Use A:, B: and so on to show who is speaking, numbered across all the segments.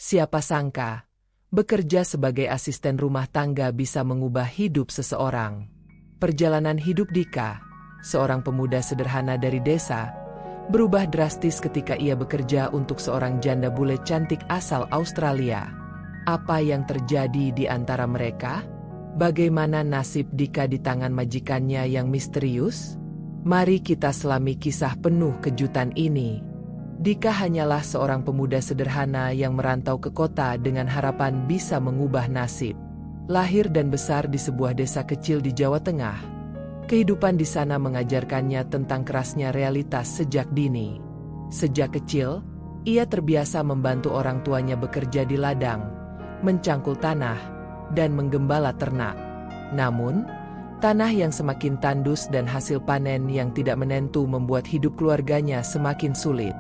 A: Siapa sangka, bekerja sebagai asisten rumah tangga bisa mengubah hidup seseorang. Perjalanan hidup Dika, seorang pemuda sederhana dari desa, berubah drastis ketika ia bekerja untuk seorang janda bule cantik asal Australia. Apa yang terjadi di antara mereka? Bagaimana nasib Dika di tangan majikannya yang misterius? Mari kita selami kisah penuh kejutan ini. Dika hanyalah seorang pemuda sederhana yang merantau ke kota dengan harapan bisa mengubah nasib. Lahir dan besar di sebuah desa kecil di Jawa Tengah, kehidupan di sana mengajarkannya tentang kerasnya realitas sejak dini. Sejak kecil, ia terbiasa membantu orang tuanya bekerja di ladang, mencangkul tanah, dan menggembala ternak. Namun, tanah yang semakin tandus dan hasil panen yang tidak menentu membuat hidup keluarganya semakin sulit.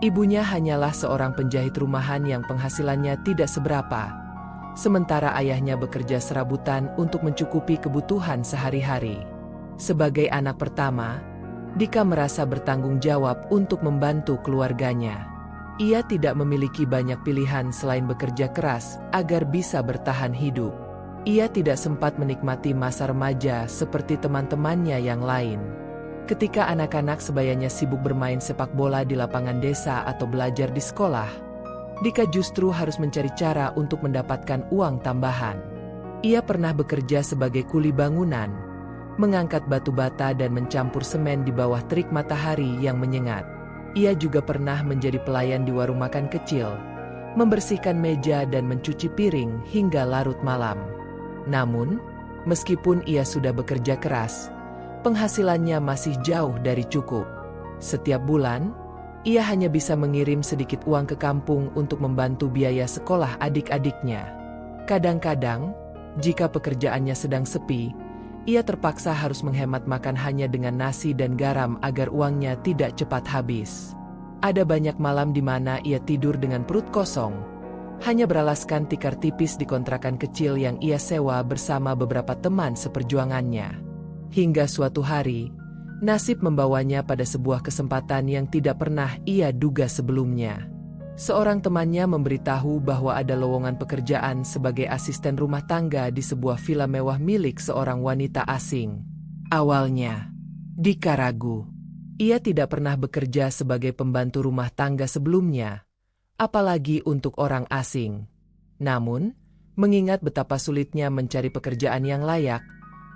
A: Ibunya hanyalah seorang penjahit rumahan yang penghasilannya tidak seberapa, sementara ayahnya bekerja serabutan untuk mencukupi kebutuhan sehari-hari. Sebagai anak pertama, Dika merasa bertanggung jawab untuk membantu keluarganya. Ia tidak memiliki banyak pilihan selain bekerja keras agar bisa bertahan hidup. Ia tidak sempat menikmati masa remaja seperti teman-temannya yang lain. Ketika anak-anak sebayanya sibuk bermain sepak bola di lapangan desa atau belajar di sekolah, Dika justru harus mencari cara untuk mendapatkan uang tambahan. Ia pernah bekerja sebagai kuli bangunan, mengangkat batu bata dan mencampur semen di bawah terik matahari yang menyengat. Ia juga pernah menjadi pelayan di warung makan kecil, membersihkan meja dan mencuci piring hingga larut malam. Namun, meskipun ia sudah bekerja keras, penghasilannya masih jauh dari cukup. Setiap bulan, ia hanya bisa mengirim sedikit uang ke kampung untuk membantu biaya sekolah adik-adiknya. Kadang-kadang, jika pekerjaannya sedang sepi, ia terpaksa harus menghemat makan hanya dengan nasi dan garam agar uangnya tidak cepat habis. Ada banyak malam di mana ia tidur dengan perut kosong, hanya beralaskan tikar tipis di kontrakan kecil yang ia sewa bersama beberapa teman seperjuangannya. Hingga suatu hari, nasib membawanya pada sebuah kesempatan yang tidak pernah ia duga sebelumnya. Seorang temannya memberitahu bahwa ada lowongan pekerjaan sebagai asisten rumah tangga di sebuah villa mewah milik seorang wanita asing. Awalnya, Dika ragu. Ia tidak pernah bekerja sebagai pembantu rumah tangga sebelumnya, apalagi untuk orang asing. Namun, mengingat betapa sulitnya mencari pekerjaan yang layak,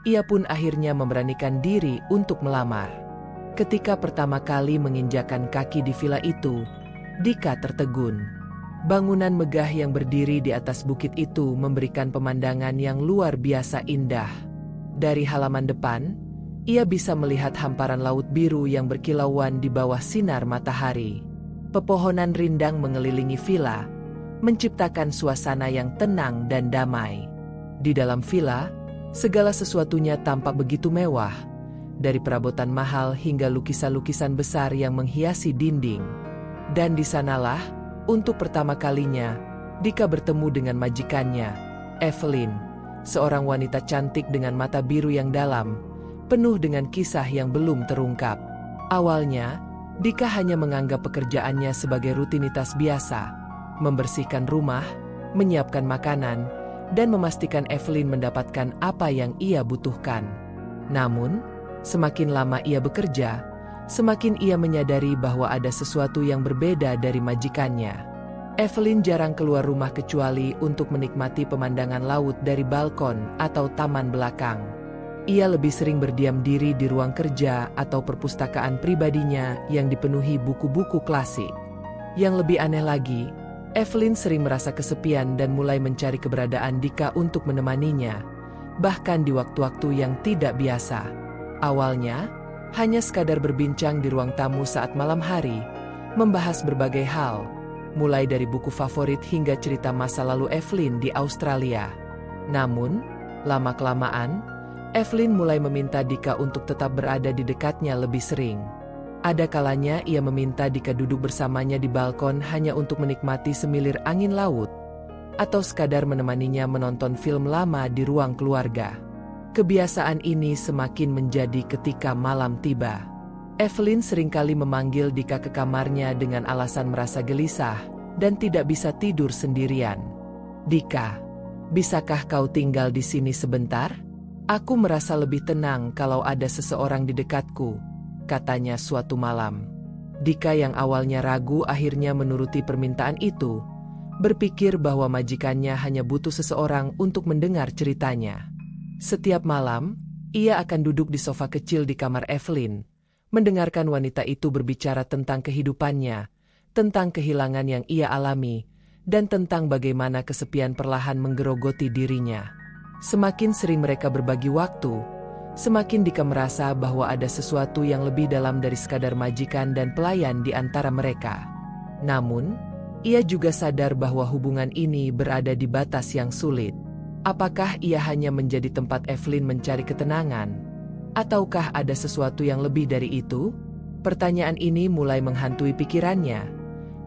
A: ia pun akhirnya memberanikan diri untuk melamar. Ketika pertama kali menginjakan kaki di villa itu, Dika tertegun. Bangunan megah yang berdiri di atas bukit itu memberikan pemandangan yang luar biasa indah. Dari halaman depan, ia bisa melihat hamparan laut biru yang berkilauan di bawah sinar matahari. Pepohonan rindang mengelilingi villa, menciptakan suasana yang tenang dan damai. Di dalam villa, segala sesuatunya tampak begitu mewah, dari perabotan mahal hingga lukisan-lukisan besar yang menghiasi dinding. Dan di sanalah, untuk pertama kalinya, Dika bertemu dengan majikannya, Evelyn, seorang wanita cantik dengan mata biru yang dalam, penuh dengan kisah yang belum terungkap. Awalnya, Dika hanya menganggap pekerjaannya sebagai rutinitas biasa, membersihkan rumah, menyiapkan makanan, dan memastikan Evelyn mendapatkan apa yang ia butuhkan. Namun, semakin lama ia bekerja, semakin ia menyadari bahwa ada sesuatu yang berbeda dari majikannya. Evelyn jarang keluar rumah kecuali untuk menikmati pemandangan laut dari balkon atau taman belakang. Ia lebih sering berdiam diri di ruang kerja atau perpustakaan pribadinya yang dipenuhi buku-buku klasik. Yang lebih aneh lagi, Evelyn sering merasa kesepian dan mulai mencari keberadaan Dika untuk menemaninya, bahkan di waktu-waktu yang tidak biasa. Awalnya, hanya sekadar berbincang di ruang tamu saat malam hari, membahas berbagai hal, mulai dari buku favorit hingga cerita masa lalu Evelyn di Australia. Namun, lama-kelamaan, Evelyn mulai meminta Dika untuk tetap berada di dekatnya lebih sering. Ada kalanya ia meminta Dika duduk bersamanya di balkon hanya untuk menikmati semilir angin laut, atau sekadar menemaninya menonton film lama di ruang keluarga. Kebiasaan ini semakin menjadi ketika malam tiba. Evelyn seringkali memanggil Dika ke kamarnya dengan alasan merasa gelisah, dan tidak bisa tidur sendirian. "Dika, bisakah kau tinggal di sini sebentar? Aku merasa lebih tenang kalau ada seseorang di dekatku," katanya suatu malam. Dika yang awalnya ragu akhirnya menuruti permintaan itu, berpikir bahwa majikannya hanya butuh seseorang untuk mendengar ceritanya. Setiap malam, ia akan duduk di sofa kecil di kamar Evelyn, mendengarkan wanita itu berbicara tentang kehidupannya, tentang kehilangan yang ia alami, dan tentang bagaimana kesepian perlahan menggerogoti dirinya. Semakin sering mereka berbagi waktu, semakin Dika merasa bahwa ada sesuatu yang lebih dalam dari sekadar majikan dan pelayan di antara mereka. Namun, ia juga sadar bahwa hubungan ini berada di batas yang sulit. Apakah ia hanya menjadi tempat Evelyn mencari ketenangan? Ataukah ada sesuatu yang lebih dari itu? Pertanyaan ini mulai menghantui pikirannya,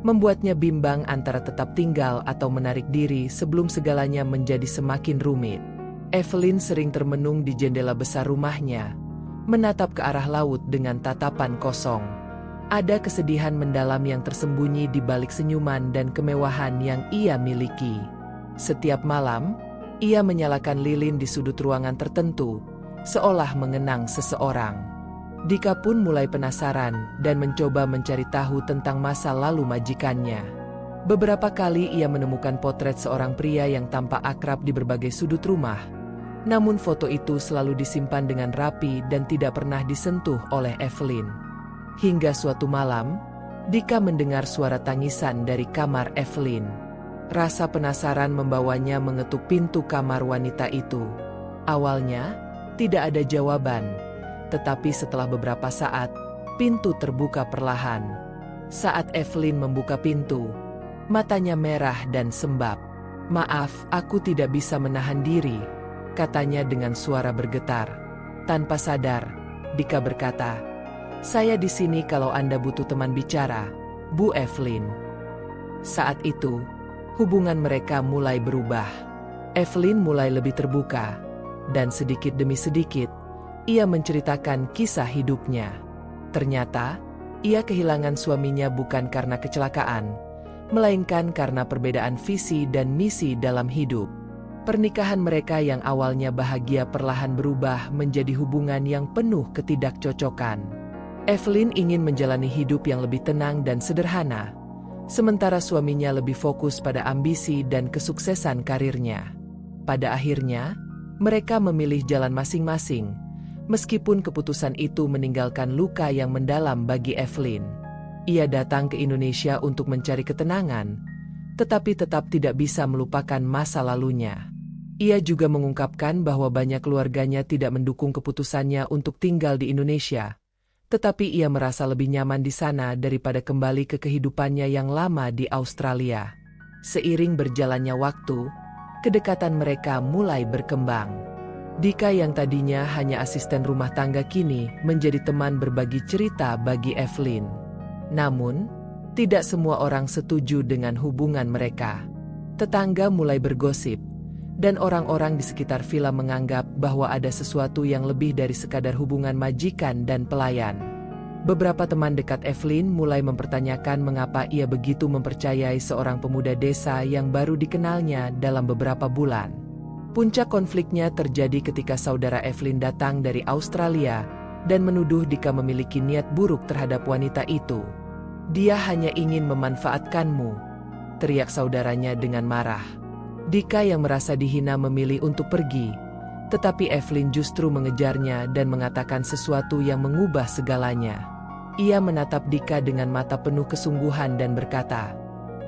A: membuatnya bimbang antara tetap tinggal atau menarik diri sebelum segalanya menjadi semakin rumit. Evelyn sering termenung di jendela besar rumahnya, menatap ke arah laut dengan tatapan kosong. Ada kesedihan mendalam yang tersembunyi di balik senyuman dan kemewahan yang ia miliki. Setiap malam, ia menyalakan lilin di sudut ruangan tertentu, seolah mengenang seseorang. Dika pun mulai penasaran dan mencoba mencari tahu tentang masa lalu majikannya. Beberapa kali ia menemukan potret seorang pria yang tampak akrab di berbagai sudut rumah. Namun foto itu selalu disimpan dengan rapi dan tidak pernah disentuh oleh Evelyn. Hingga suatu malam, Dika mendengar suara tangisan dari kamar Evelyn. Rasa penasaran membawanya mengetuk pintu kamar wanita itu. Awalnya, tidak ada jawaban, tetapi setelah beberapa saat, pintu terbuka perlahan. Saat Evelyn membuka pintu, matanya merah dan sembab. "Maaf, aku tidak bisa menahan diri," katanya dengan suara bergetar. Tanpa sadar, Dika berkata, "Saya di sini kalau Anda butuh teman bicara, Bu Evelyn." Saat itu, hubungan mereka mulai berubah. Evelyn mulai lebih terbuka, dan sedikit demi sedikit, ia menceritakan kisah hidupnya. Ternyata, ia kehilangan suaminya bukan karena kecelakaan, melainkan karena perbedaan visi dan misi dalam hidup. Pernikahan mereka yang awalnya bahagia perlahan berubah menjadi hubungan yang penuh ketidakcocokan. Evelyn ingin menjalani hidup yang lebih tenang dan sederhana, sementara suaminya lebih fokus pada ambisi dan kesuksesan karirnya. Pada akhirnya, mereka memilih jalan masing-masing, meskipun keputusan itu meninggalkan luka yang mendalam bagi Evelyn. Ia datang ke Indonesia untuk mencari ketenangan, tetapi tetap tidak bisa melupakan masa lalunya. Ia juga mengungkapkan bahwa banyak keluarganya tidak mendukung keputusannya untuk tinggal di Indonesia, tetapi ia merasa lebih nyaman di sana daripada kembali ke kehidupannya yang lama di Australia. Seiring berjalannya waktu, kedekatan mereka mulai berkembang. Dika yang tadinya hanya asisten rumah tangga kini menjadi teman berbagi cerita bagi Evelyn. Namun, tidak semua orang setuju dengan hubungan mereka. Tetangga mulai bergosip, dan orang-orang di sekitar villa menganggap bahwa ada sesuatu yang lebih dari sekadar hubungan majikan dan pelayan. Beberapa teman dekat Evelyn mulai mempertanyakan mengapa ia begitu mempercayai seorang pemuda desa yang baru dikenalnya dalam beberapa bulan. Puncak konfliknya terjadi ketika saudara Evelyn datang dari Australia dan menuduh Dika memiliki niat buruk terhadap wanita itu. "Dia hanya ingin memanfaatkanmu," teriak saudaranya dengan marah. Dika yang merasa dihina memilih untuk pergi, tetapi Evelyn justru mengejarnya dan mengatakan sesuatu yang mengubah segalanya. Ia menatap Dika dengan mata penuh kesungguhan dan berkata,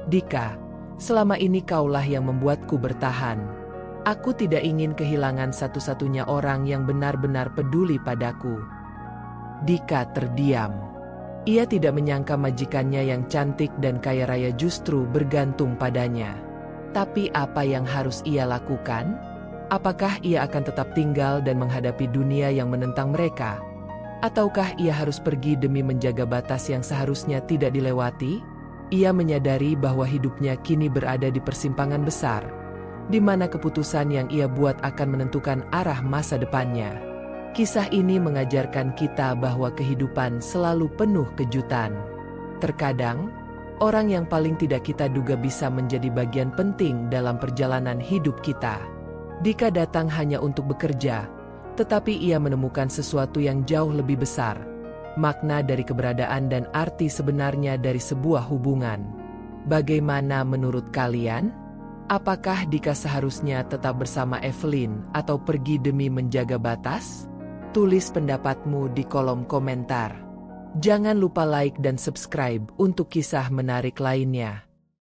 A: "Dika, selama ini kaulah yang membuatku bertahan. Aku tidak ingin kehilangan satu-satunya orang yang benar-benar peduli padaku." Dika terdiam. Ia tidak menyangka majikannya yang cantik dan kaya raya justru bergantung padanya. Tapi apa yang harus ia lakukan? Apakah ia akan tetap tinggal dan menghadapi dunia yang menentang mereka? Ataukah ia harus pergi demi menjaga batas yang seharusnya tidak dilewati? Ia menyadari bahwa hidupnya kini berada di persimpangan besar, di mana keputusan yang ia buat akan menentukan arah masa depannya. Kisah ini mengajarkan kita bahwa kehidupan selalu penuh kejutan. Terkadang, Orang yang paling tidak kita duga bisa menjadi bagian penting dalam perjalanan hidup kita. Dika datang hanya untuk bekerja, tetapi ia menemukan sesuatu yang jauh lebih besar. Makna dari keberadaan dan arti sebenarnya dari sebuah hubungan. Bagaimana menurut kalian? Apakah Dika seharusnya tetap bersama Evelyn atau pergi demi menjaga batas? Tulis pendapatmu di kolom komentar. Jangan lupa like dan subscribe untuk kisah menarik lainnya.